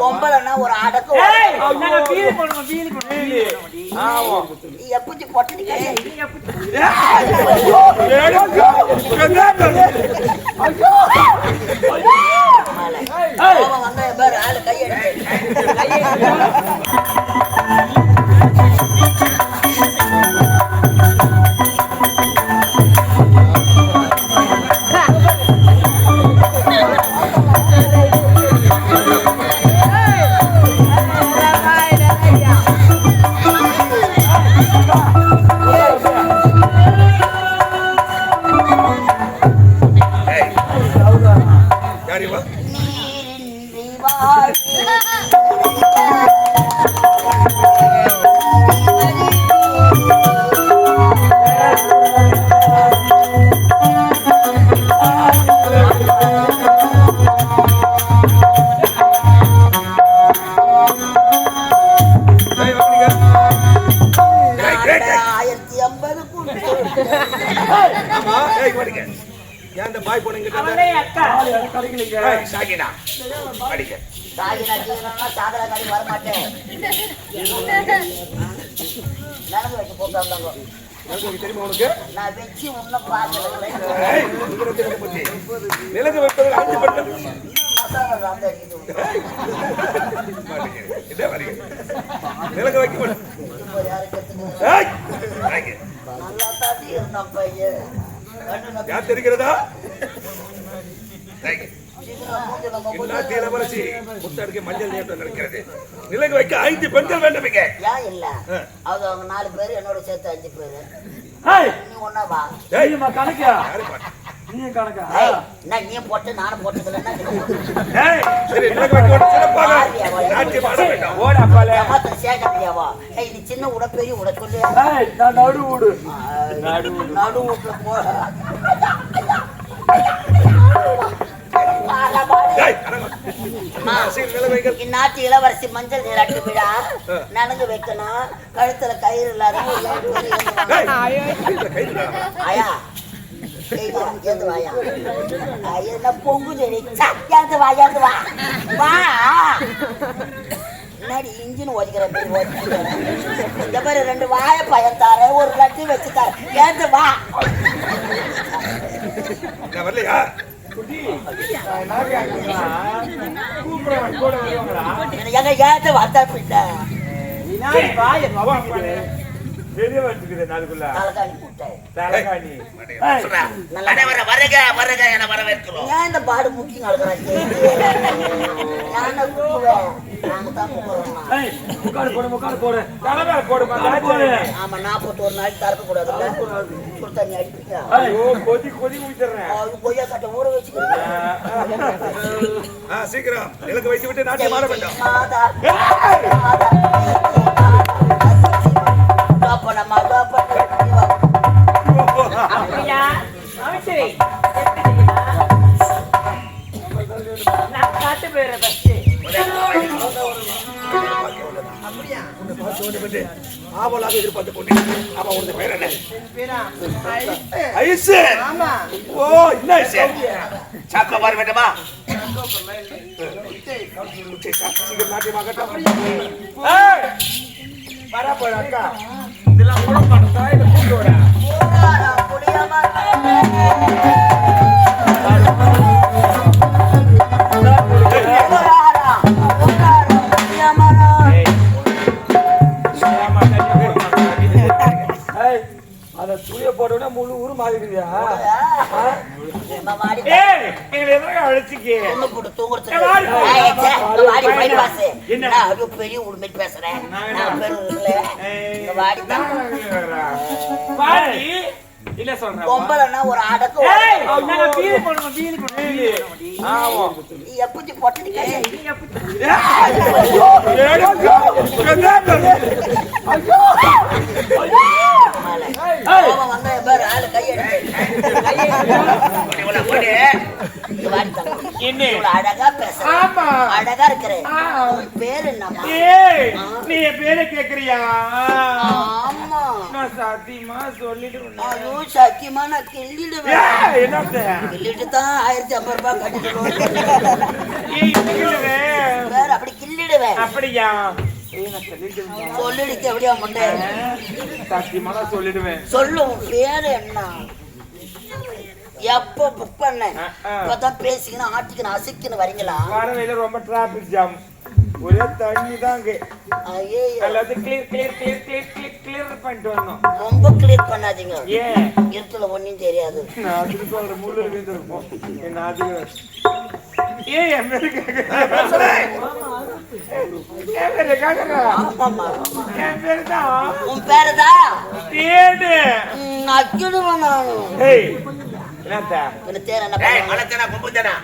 பொம்பளைன்னா ஒரு அடக்கு எப்படி பொட்டடி வந்த பேர் ஆளு கையெடு நான் வச்சு உன்ன தெரிகிறதா மஞ்சள் நடக்கிறது நிலங்கு வைக்க 5 பெண்கள் வேண்டும். இல்ல அது அவங்க 4 பேரு என்னோட சேர்த்து 5 பேரு. நீ ஒன்னாவா நீ போட்டு நானும் போட்டதுல இது சின்ன உட பெரிய உட சொல்லு நடு ஊடு நடு வீட்டுல போ நாட்டு இளவரசி மஞ்சள் நீராட்டு விழா நனங்கு வைக்கணும். கழுத்துல கயிறு இல்லாத பொங்குது இன்ஜின் ஓடிக்கிற இந்த மாதிரி 2 வாய பயம் தார ஒரு லட்டு வச்சு தார ஏந்து வா வரலையா எங்க ஏத்து வார்த்தா பிட்ட இந்த பாடு முக்கியம் ஆமா 41 நாள் தரக்க கூடாது. தண்ணி அடிப்பியா பொய்யா கட்ட ஊற வச்சுக்கிறேன். சீக்கிரம் எனக்கு வைத்து விட்டு நாட்டை மாற வேண்டும். ஆவலாக எதிர்பார்த்து கொண்டேன். ஆமா உனது பேர் என்ன? ஐசு. ஓ என்ன ஐசு? சாக்கோ வர வேண்டுமா? சீக்கிரம் நாட்டியமாகட்டும். வரா போட அக்கா இதெல்லாம் கூட பண்ணா இத கூட்டோட புளியமா அத துளிய போட்டோன்னா முழு ஊரு மாறிடுவியா? பெரிய உண்மை பேசுறேன். பொம்பளைன்னா ஒரு அடக்கு எப்படி பொட்டடி வந்த பேர் ஆளு கையெடு என்ன இவ்வளவு அழகா பேசுற ஆமா அழகா இருக்கிறேன் உன் பேரு என்னம்மா ஏய் நீ என் பேரை கேக்குறியா ஆமா நான் சத்தியமா சொல்லிடுவேன் ஐயோ சத்தியமா நான் கிள்ளிடுவேன் என்னத்த கிள்ளிட்டு தான் 1050 ரூபாய் கட்டிடுவேன் வேற அப்படி கிள்ளிடுவேன் அப்படியா சொல்லிடுச்சு எப்படியா முண்டே சத்தியமா நான் சொல்லிடுவேன் சொல்லு உன் பேரு என்ன எப்போ புக் பண்ண இப்பதான் பேசிக்கணும் ஆட்டிக்கணும் அசிக்கணும் வரீங்களா வரவையில ரொம்ப டிராபிக் ஜாம் ஒரே தண்ணி தாங்க ஐயோ எல்லாத்தையும் கிளியர் பண்ணிட்டு வரணும் ரொம்ப கிளியர் பண்ணாதீங்க ஏன் இருட்டுல ஒன்னும் தெரியாது நான் அதுக்கு சொல்றேன் முள்ளு இருந்திருப்போம் என்ன அதுக்கு ஏன் என் பேரு என் பேரு தான் உன் பேருதான் தேடு அக்கிடுவேன் நானு என்னத்தா தேன் என்ன மலத்தேனா கொம்பு தேனா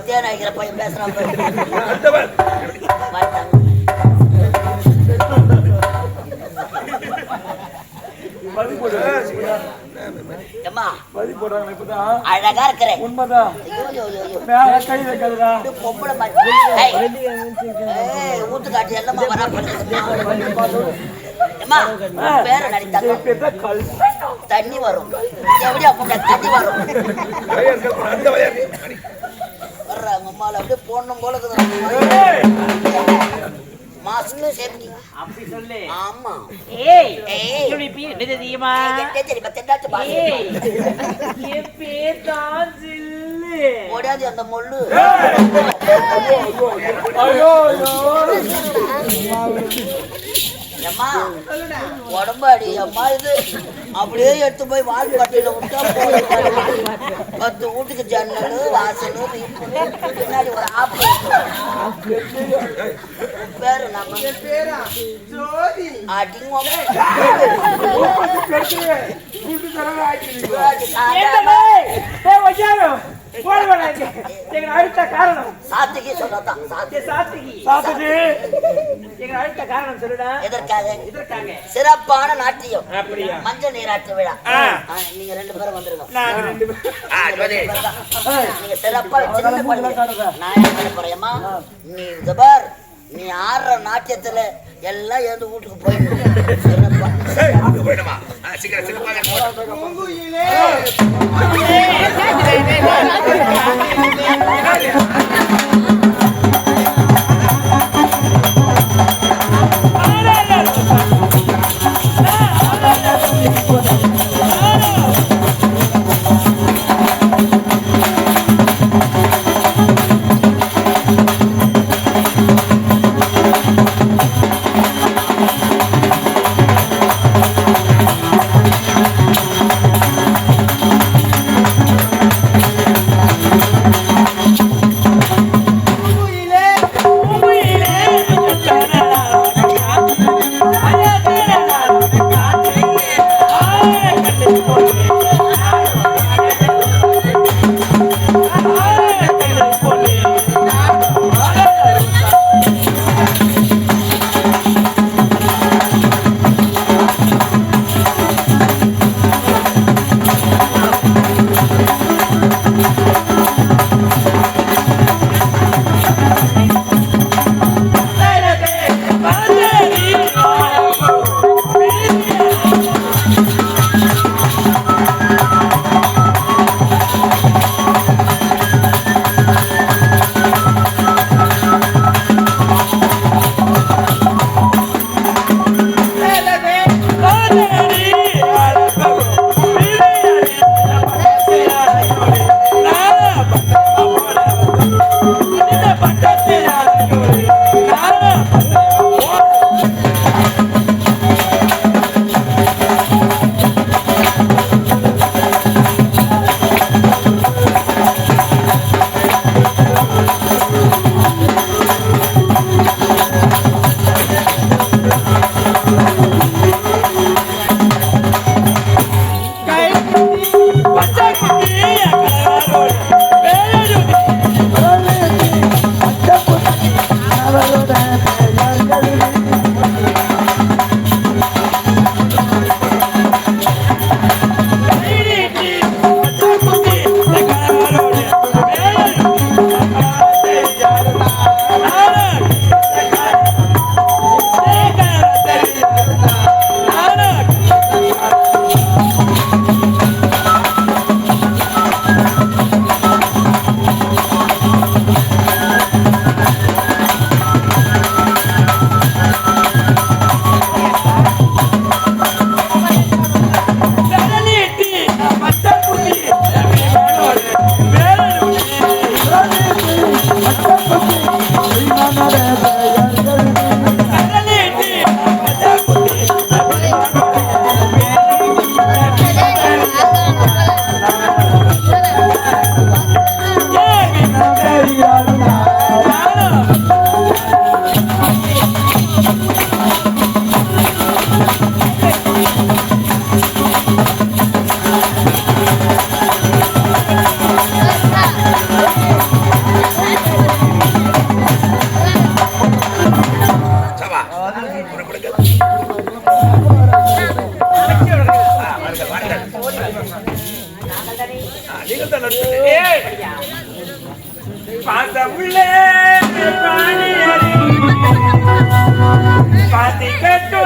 தேன் ஆகிற பையன் பேசுறான் அழகா இருக்கிறேன் உண்மைதான் கை வைக்காதுடா பொம்பளை ஊத்து காட்டி எல்லாமா வரா பேர நடித்தாங்க தண்ணி வரும் எப்படியா தண்ணி வரும் வர்றாங்க அம்மால அப்படியே போடணும் போல மாஸ்க் சேஃப்டி அப்படி சொல்லு ஆமா ஏய் ஏய் நீ என்ன தெரியுமா தெரியுமா தென்னாட்டு பாஷை என் பேர் தான் சில்லு ஓடாது அந்த முள்ளு ஐயோ அம்மா உடம்பாடி அம்மா இது அப்படியே எடுத்து போய் வால் பட்டியில விட்டா 10 வீட்டுக்கு ஜன்னலு வாசலு பின்னாடி ஒரு ஆப்பு பேரு நம்ம சாத்திக்கு சொல்லத்தான் எதற்காக சிறப்பான நாட்டியம் மஞ்சள் நீராட்டு விழா நீங்க 2 பேரும் வந்துருங்க நீங்க சிறப்பா சின்ன குழந்தை நான் என்ன போறேம்மா நீ இந்த பார் நீ ஆடுற நாட்டியத்துல எல்லாம் எழுந்து வீட்டுக்கு போயிடுமா சீக்கிரம் கேட்டு